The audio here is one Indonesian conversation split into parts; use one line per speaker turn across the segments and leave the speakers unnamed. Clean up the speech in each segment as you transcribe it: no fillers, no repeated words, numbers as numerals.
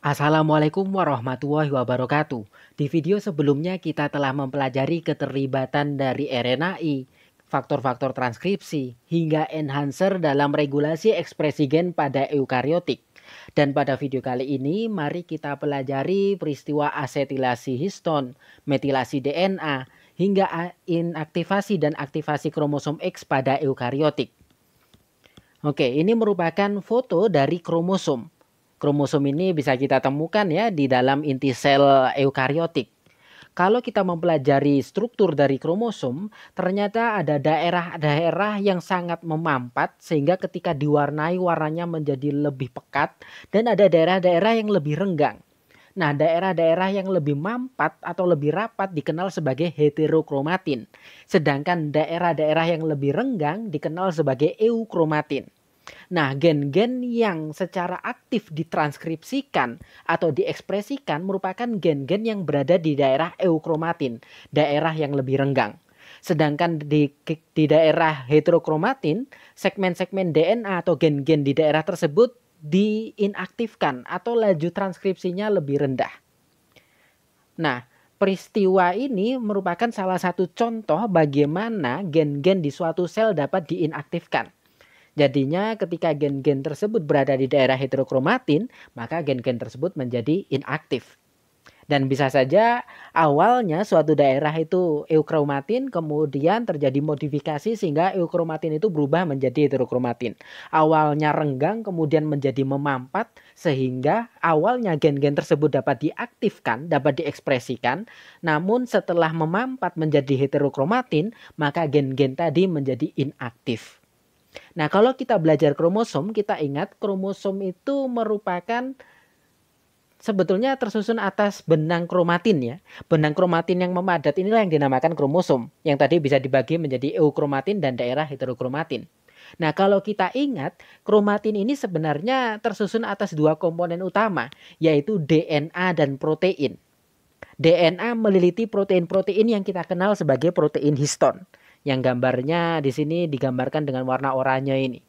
Assalamualaikum warahmatullahi wabarakatuh. Di video sebelumnya kita telah mempelajari keterlibatan dari RNAi, faktor-faktor transkripsi, hingga enhancer dalam regulasi ekspresi gen pada eukariotik. Dan pada video kali ini mari kita pelajari peristiwa asetilasi histon, metilasi DNA, hingga inaktivasi dan aktivasi kromosom X pada eukariotik. Oke, ini merupakan foto dari kromosom. Kromosom ini bisa kita temukan ya di dalam inti sel eukariotik. Kalau kita mempelajari struktur dari kromosom, ternyata ada daerah-daerah yang sangat memampat sehingga ketika diwarnai warnanya menjadi lebih pekat dan ada daerah-daerah yang lebih renggang. Nah, daerah-daerah yang lebih mampat atau lebih rapat dikenal sebagai heterokromatin. Sedangkan daerah-daerah yang lebih renggang dikenal sebagai eukromatin. Nah, gen-gen yang secara aktif ditranskripsikan atau diekspresikan merupakan gen-gen yang berada di daerah eukromatin, daerah yang lebih renggang. Sedangkan di daerah heterokromatin, segmen-segmen DNA atau gen-gen di daerah tersebut diinaktifkan atau laju transkripsinya lebih rendah. Nah, peristiwa ini merupakan salah satu contoh bagaimana gen-gen di suatu sel dapat diinaktifkan. Jadinya ketika gen-gen tersebut berada di daerah heterokromatin, maka gen-gen tersebut menjadi inaktif. Dan bisa saja awalnya suatu daerah itu eukromatin, kemudian terjadi modifikasi sehingga eukromatin itu berubah menjadi heterokromatin. Awalnya renggang kemudian menjadi memampat sehingga awalnya gen-gen tersebut dapat diaktifkan, dapat diekspresikan. Namun setelah memampat menjadi heterokromatin, maka gen-gen tadi menjadi inaktif. Nah, kalau kita belajar kromosom, kita ingat kromosom itu merupakan sebetulnya tersusun atas benang kromatin ya. Benang kromatin yang memadat inilah yang dinamakan kromosom. Yang tadi bisa dibagi menjadi eukromatin dan daerah heterokromatin. Nah, kalau kita ingat, kromatin ini sebenarnya tersusun atas dua komponen utama, yaitu DNA dan protein. DNA meliliti protein-protein yang kita kenal sebagai protein histon. Yang gambarnya di sini digambarkan dengan warna oranye ini.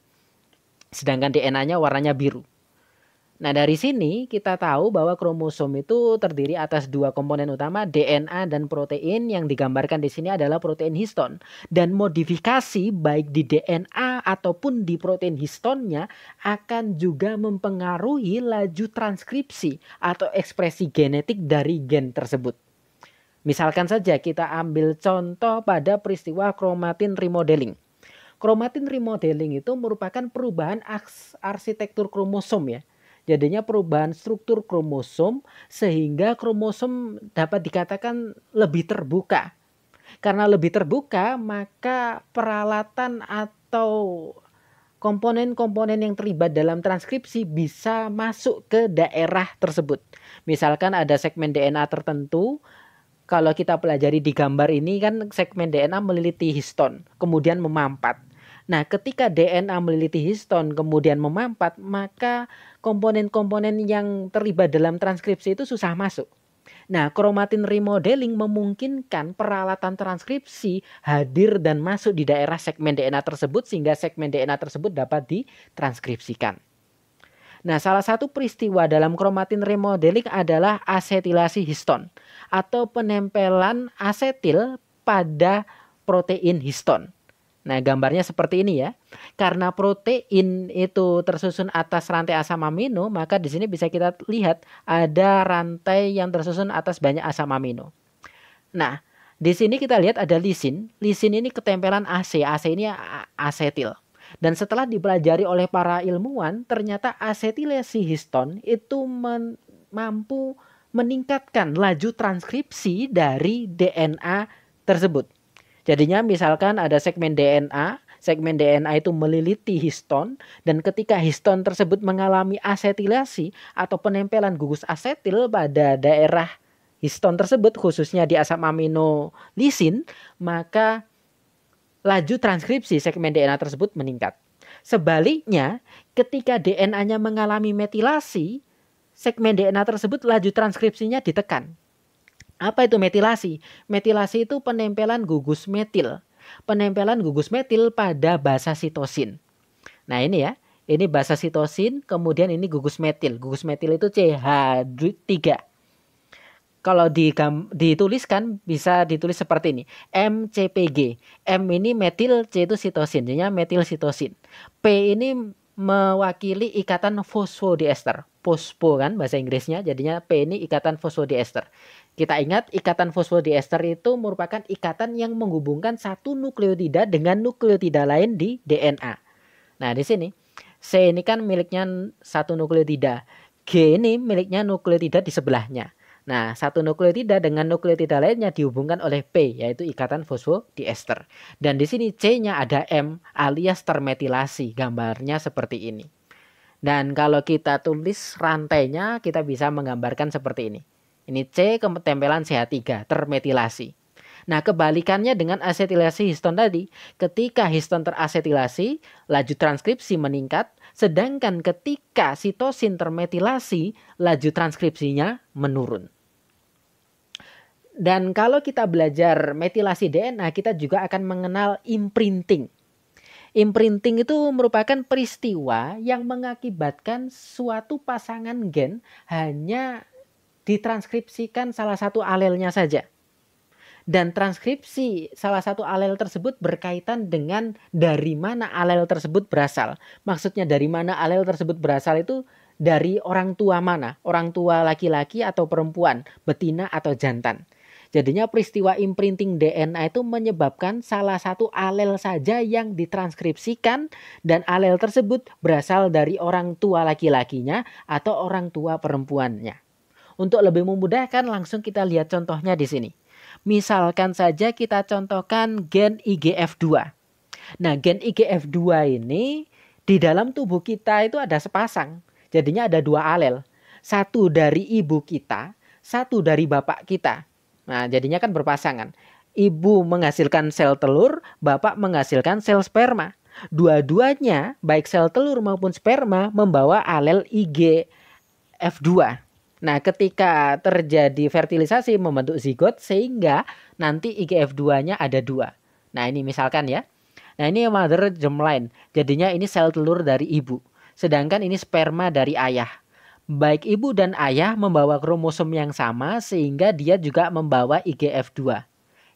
Sedangkan DNA-nya warnanya biru. Nah, dari sini kita tahu bahwa kromosom itu terdiri atas dua komponen utama, DNA dan protein. Yang digambarkan di sini adalah protein histon. Dan modifikasi baik di DNA ataupun di protein histonnya akan juga mempengaruhi laju transkripsi atau ekspresi genetik dari gen tersebut. Misalkan saja kita ambil contoh pada peristiwa chromatin remodeling. Chromatin remodeling itu merupakan perubahan arsitektur kromosom ya. Jadinya perubahan struktur kromosom sehingga kromosom dapat dikatakan lebih terbuka. Karena lebih terbuka, maka peralatan atau komponen-komponen yang terlibat dalam transkripsi bisa masuk ke daerah tersebut. Misalkan ada segmen DNA tertentu, kalau kita pelajari di gambar ini kan segmen DNA meliliti histon, kemudian memampat. Nah, ketika DNA meliliti histon kemudian memampat, maka komponen-komponen yang terlibat dalam transkripsi itu susah masuk. Nah, chromatin remodeling memungkinkan peralatan transkripsi hadir dan masuk di daerah segmen DNA tersebut sehingga segmen DNA tersebut dapat ditranskripsikan. Nah, salah satu peristiwa dalam chromatin remodeling adalah asetilasi histon atau penempelan asetil pada protein histon. Nah, gambarnya seperti ini ya. Karena protein itu tersusun atas rantai asam amino, maka di sini bisa kita lihat ada rantai yang tersusun atas banyak asam amino. Nah, di sini kita lihat ada lisin. Lisin ini ketempelan AC. AC ini asetil. Dan setelah dipelajari oleh para ilmuwan, ternyata asetilasi histon itu mampu meningkatkan laju transkripsi dari DNA tersebut. Jadinya misalkan ada segmen DNA itu meliliti histon dan ketika histon tersebut mengalami asetilasi atau penempelan gugus asetil pada daerah histon tersebut khususnya di asam amino lisin, maka laju transkripsi segmen DNA tersebut meningkat. Sebaliknya, ketika DNA-nya mengalami metilasi, segmen DNA tersebut laju transkripsinya ditekan. Apa itu metilasi? Metilasi itu penempelan gugus metil. Penempelan gugus metil pada basa sitosin. Nah, ini ya. Ini basa sitosin, kemudian ini gugus metil. Gugus metil itu CH3. Kalau dituliskan bisa ditulis seperti ini. MCPG. M ini metil, C itu sitosin. Jadinya metil sitosin. P ini mewakili ikatan fosfodiester. Fosfo kan bahasa Inggrisnya. Jadinya P ini ikatan fosfodiester. Kita ingat ikatan fosfodiester itu merupakan ikatan yang menghubungkan satu nukleotida dengan nukleotida lain di DNA. Nah, di sini C ini kan miliknya satu nukleotida. G ini miliknya nukleotida di sebelahnya. Nah, satu nukleotida dengan nukleotida lainnya dihubungkan oleh P, yaitu ikatan fosfodiester. Dan di sini C-nya ada M, alias termetilasi. Gambarnya seperti ini. Dan kalau kita tulis rantainya, kita bisa menggambarkan seperti ini. Ini C ketempelan CH3, termetilasi. Nah, kebalikannya dengan asetilasi histon tadi, ketika histon terasetilasi, laju transkripsi meningkat, sedangkan ketika sitosin termetilasi, laju transkripsinya menurun. Dan kalau kita belajar metilasi DNA, kita juga akan mengenal imprinting. Imprinting itu merupakan peristiwa yang mengakibatkan suatu pasangan gen hanya ditranskripsikan salah satu alelnya saja. Dan transkripsi salah satu alel tersebut berkaitan dengan dari mana alel tersebut berasal. Maksudnya dari mana alel tersebut berasal itu dari orang tua mana? Orang tua laki-laki atau perempuan, betina atau jantan. Jadinya peristiwa imprinting DNA itu menyebabkan salah satu alel saja yang ditranskripsikan dan alel tersebut berasal dari orang tua laki-lakinya atau orang tua perempuannya. Untuk lebih memudahkan langsung kita lihat contohnya di sini. Misalkan saja kita contohkan gen IGF-2. Nah, gen IGF-2 ini di dalam tubuh kita itu ada sepasang. Jadinya ada dua alel. Satu dari ibu kita, satu dari bapak kita. Nah, jadinya kan berpasangan. Ibu menghasilkan sel telur, bapak menghasilkan sel sperma. Dua-duanya, baik sel telur maupun sperma, membawa alel IGF-2. Nah, ketika terjadi fertilisasi membentuk zigot sehingga nanti IGF-2-nya ada dua. Nah, ini misalkan ya. Nah, ini mother germline. Jadinya ini sel telur dari ibu. Sedangkan ini sperma dari ayah. Baik ibu dan ayah membawa kromosom yang sama sehingga dia juga membawa IGF-2.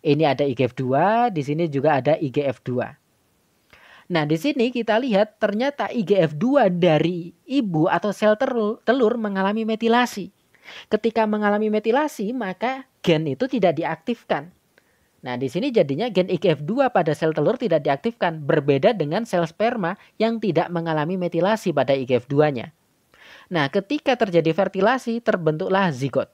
Ini ada IGF-2, di sini juga ada IGF-2. Nah, di sini kita lihat ternyata IGF-2 dari ibu atau sel telur mengalami metilasi. Ketika mengalami metilasi, maka gen itu tidak diaktifkan. Nah, di sini jadinya gen IGF-2 pada sel telur tidak diaktifkan, berbeda dengan sel sperma yang tidak mengalami metilasi pada IGF-2-nya. Nah, ketika terjadi fertilasi, terbentuklah zigot.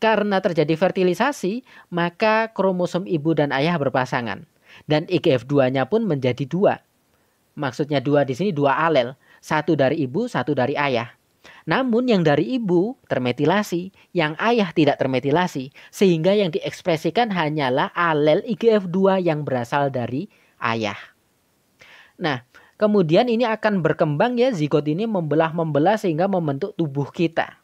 Karena terjadi fertilisasi, maka kromosom ibu dan ayah berpasangan. Dan IGF-2-nya pun menjadi dua. Maksudnya dua di sini dua alel. Satu dari ibu, satu dari ayah. Namun yang dari ibu termetilasi, yang ayah tidak termetilasi. Sehingga yang diekspresikan hanyalah alel IGF-2 yang berasal dari ayah. Nah, kemudian ini akan berkembang ya, zigot ini membelah sehingga membentuk tubuh kita.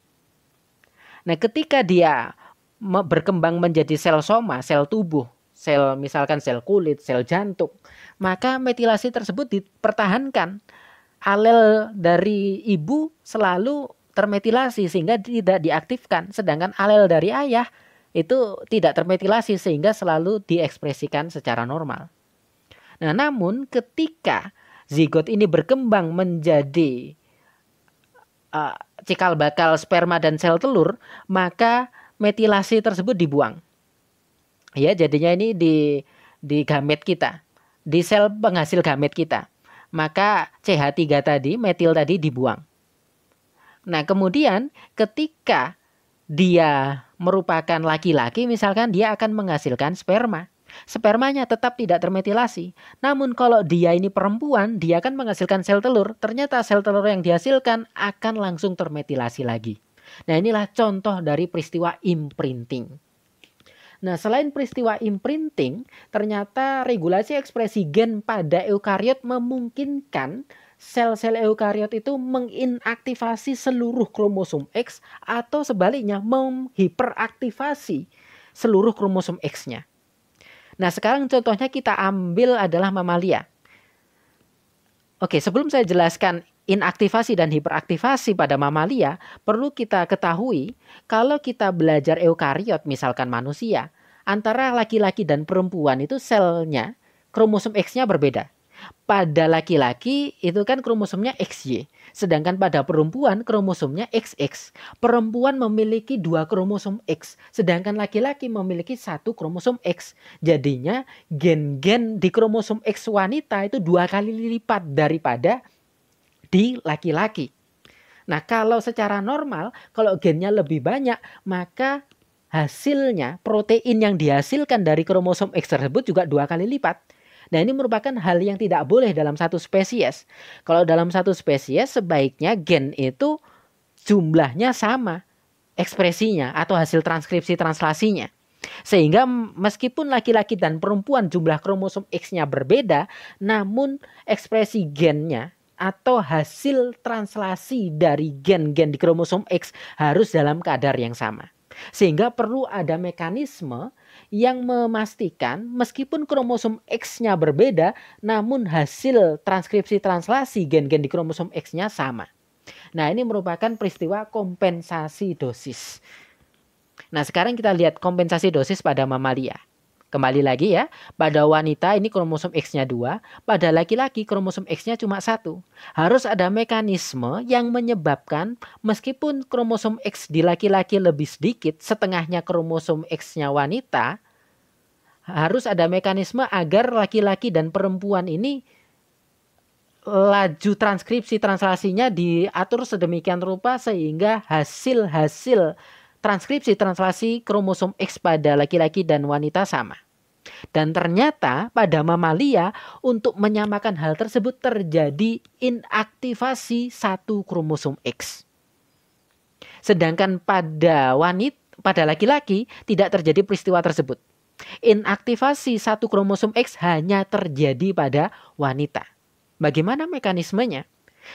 Nah, ketika dia berkembang menjadi sel soma, sel tubuh, sel misalkan sel kulit, sel jantung, maka metilasi tersebut dipertahankan. Alel dari ibu selalu termetilasi sehingga tidak diaktifkan, sedangkan alel dari ayah itu tidak termetilasi sehingga selalu diekspresikan secara normal. Nah, namun ketika zigot ini berkembang menjadi cikal bakal sperma dan sel telur, maka metilasi tersebut dibuang. Ya, jadinya ini di gamet kita, di sel penghasil gamet kita. Maka CH3 tadi, metil tadi dibuang. Nah, kemudian ketika dia merupakan laki-laki, misalkan dia akan menghasilkan sperma. Spermanya tetap tidak termetilasi. Namun kalau dia ini perempuan, dia akan menghasilkan sel telur. Ternyata sel telur yang dihasilkan akan langsung termetilasi lagi. Nah, inilah contoh dari peristiwa imprinting. Nah, selain peristiwa imprinting, ternyata regulasi ekspresi gen pada eukariot memungkinkan sel-sel eukariot itu menginaktivasi seluruh kromosom X atau sebaliknya menghiperaktivasi seluruh kromosom X-nya. Nah, sekarang contohnya kita ambil adalah mamalia. Oke, sebelum saya jelaskan inaktivasi dan hiperaktivasi pada mamalia, perlu kita ketahui kalau kita belajar eukariot misalkan manusia, antara laki-laki dan perempuan itu selnya kromosom X-nya berbeda. Pada laki-laki itu kan kromosomnya XY, sedangkan pada perempuan kromosomnya XX. Perempuan memiliki 2 kromosom X, sedangkan laki-laki memiliki 1 kromosom X. Jadinya gen-gen di kromosom X wanita itu 2 kali lipat daripada di laki-laki. Nah, kalau secara normal, kalau gennya lebih banyak, maka hasilnya protein yang dihasilkan dari kromosom X tersebut juga 2 kali lipat. Nah, ini merupakan hal yang tidak boleh dalam satu spesies. Kalau dalam satu spesies sebaiknya gen itu jumlahnya sama ekspresinya atau hasil transkripsi translasinya. Sehingga meskipun laki-laki dan perempuan jumlah kromosom X-nya berbeda, namun ekspresi gennya atau hasil translasi dari gen-gen di kromosom X harus dalam kadar yang sama. Sehingga perlu ada mekanisme yang memastikan meskipun kromosom X-nya berbeda, namun hasil transkripsi translasi gen-gen di kromosom X-nya sama. Nah, ini merupakan peristiwa kompensasi dosis. Nah, sekarang kita lihat kompensasi dosis pada mamalia. Kembali lagi ya, pada wanita ini kromosom X-nya 2, pada laki-laki kromosom X-nya cuma 1. Harus ada mekanisme yang menyebabkan meskipun kromosom X di laki-laki lebih sedikit, setengahnya kromosom X-nya wanita, harus ada mekanisme agar laki-laki dan perempuan ini laju transkripsi translasinya diatur sedemikian rupa sehingga hasil transkripsi translasi kromosom X pada laki-laki dan wanita sama. Dan ternyata pada mamalia untuk menyamakan hal tersebut terjadi inaktivasi 1 kromosom X. Sedangkan pada laki-laki tidak terjadi peristiwa tersebut. Inaktivasi 1 kromosom X hanya terjadi pada wanita. Bagaimana mekanismenya?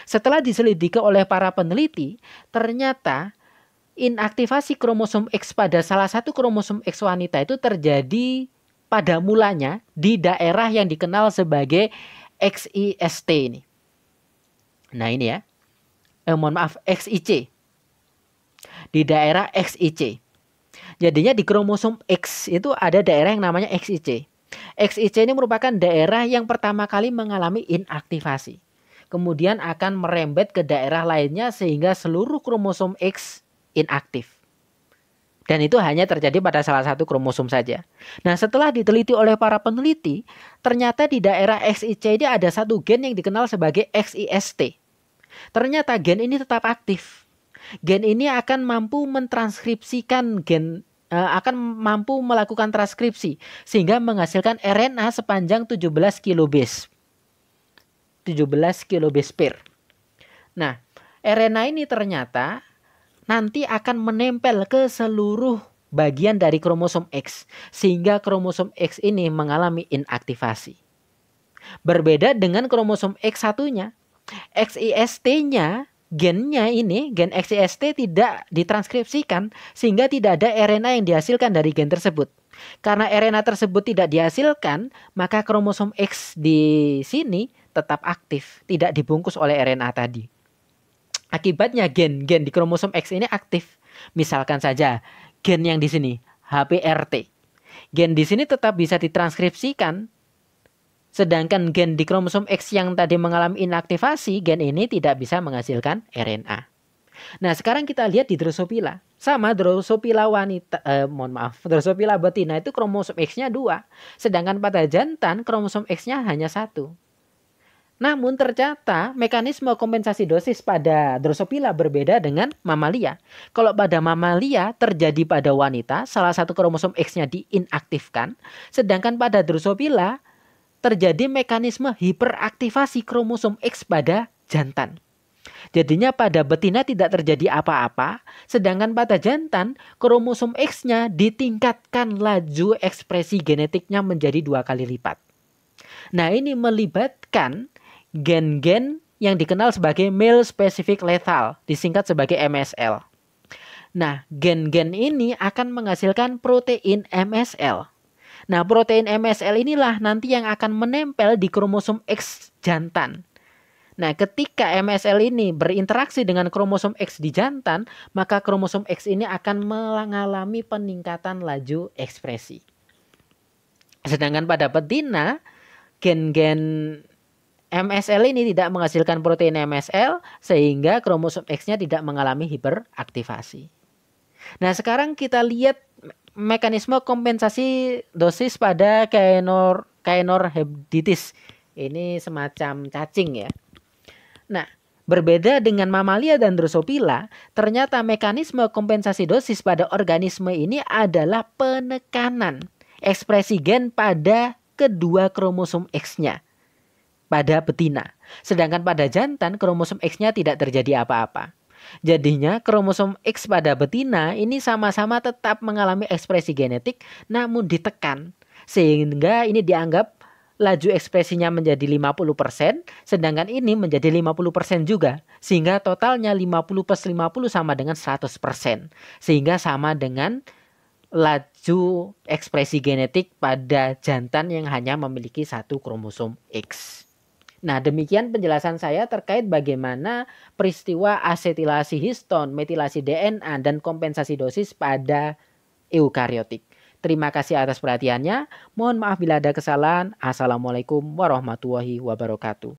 Setelah diselidiki oleh para peneliti, ternyata inaktivasi kromosom X pada salah satu kromosom X wanita itu terjadi pada mulanya di daerah yang dikenal sebagai XIST ini. Nah ini ya, XIC. Di daerah XIC. Jadinya di kromosom X itu ada daerah yang namanya XIC. XIC ini merupakan daerah yang pertama kali mengalami inaktivasi. Kemudian akan merembet ke daerah lainnya sehingga seluruh kromosom X inaktif. Dan itu hanya terjadi pada salah satu kromosom saja. Nah, setelah diteliti oleh para peneliti, ternyata di daerah XIC ini ada satu gen yang dikenal sebagai XIST. Ternyata gen ini tetap aktif. Gen ini akan mampu mentranskripsikan akan mampu melakukan transkripsi sehingga menghasilkan RNA sepanjang 17 kilobase. 17 kilobase pair. Nah, RNA ini ternyata nanti akan menempel ke seluruh bagian dari kromosom X sehingga kromosom X ini mengalami inaktivasi. Berbeda dengan kromosom X1-nya. XIST-nya, gennya ini, gen XIST tidak ditranskripsikan sehingga tidak ada RNA yang dihasilkan dari gen tersebut. Karena RNA tersebut tidak dihasilkan, maka kromosom X di sini tetap aktif, tidak dibungkus oleh RNA tadi. Akibatnya gen-gen di kromosom X ini aktif. Misalkan saja gen yang di sini HPRT. Gen di sini tetap bisa ditranskripsikan. Sedangkan gen di kromosom X yang tadi mengalami inaktivasi, gen ini tidak bisa menghasilkan RNA. Nah, sekarang kita lihat di Drosophila. Sama Drosophila Drosophila betina itu kromosom X-nya 2. Sedangkan pada jantan kromosom X-nya hanya 1. Namun ternyata mekanisme kompensasi dosis pada Drosophila berbeda dengan mamalia. Kalau pada mamalia terjadi pada wanita, salah satu kromosom X-nya diinaktifkan. Sedangkan pada Drosophila terjadi mekanisme hiperaktivasi kromosom X pada jantan. Jadinya pada betina tidak terjadi apa-apa. Sedangkan pada jantan kromosom X-nya ditingkatkan laju ekspresi genetiknya menjadi 2 kali lipat. Nah, ini melibatkan gen-gen yang dikenal sebagai male specific lethal, disingkat sebagai MSL. Nah, gen-gen ini akan menghasilkan protein MSL. Nah, protein MSL inilah nanti yang akan menempel di kromosom X jantan. Nah, ketika MSL ini berinteraksi dengan kromosom X di jantan, maka kromosom X ini akan mengalami peningkatan laju ekspresi. Sedangkan pada betina, gen-gen MSL ini tidak menghasilkan protein MSL sehingga kromosom X-nya tidak mengalami hiperaktivasi. Nah, sekarang kita lihat mekanisme kompensasi dosis pada Caenorhabditis. Ini semacam cacing ya. Nah, berbeda dengan mamalia dan Drosophila, ternyata mekanisme kompensasi dosis pada organisme ini adalah penekanan ekspresi gen pada kedua kromosom X-nya pada betina. Sedangkan pada jantan kromosom X-nya tidak terjadi apa-apa. Jadinya kromosom X pada betina ini sama-sama tetap mengalami ekspresi genetik namun ditekan. Sehingga ini dianggap laju ekspresinya menjadi 50%, sedangkan ini menjadi 50% juga. Sehingga totalnya 50 plus 50 sama dengan 100%. Sehingga sama dengan laju ekspresi genetik pada jantan yang hanya memiliki satu kromosom X. Nah, demikian penjelasan saya terkait bagaimana peristiwa asetilasi histon, metilasi DNA, dan kompensasi dosis pada eukariotik. Terima kasih atas perhatiannya. Mohon maaf bila ada kesalahan. Assalamualaikum warahmatullahi wabarakatuh.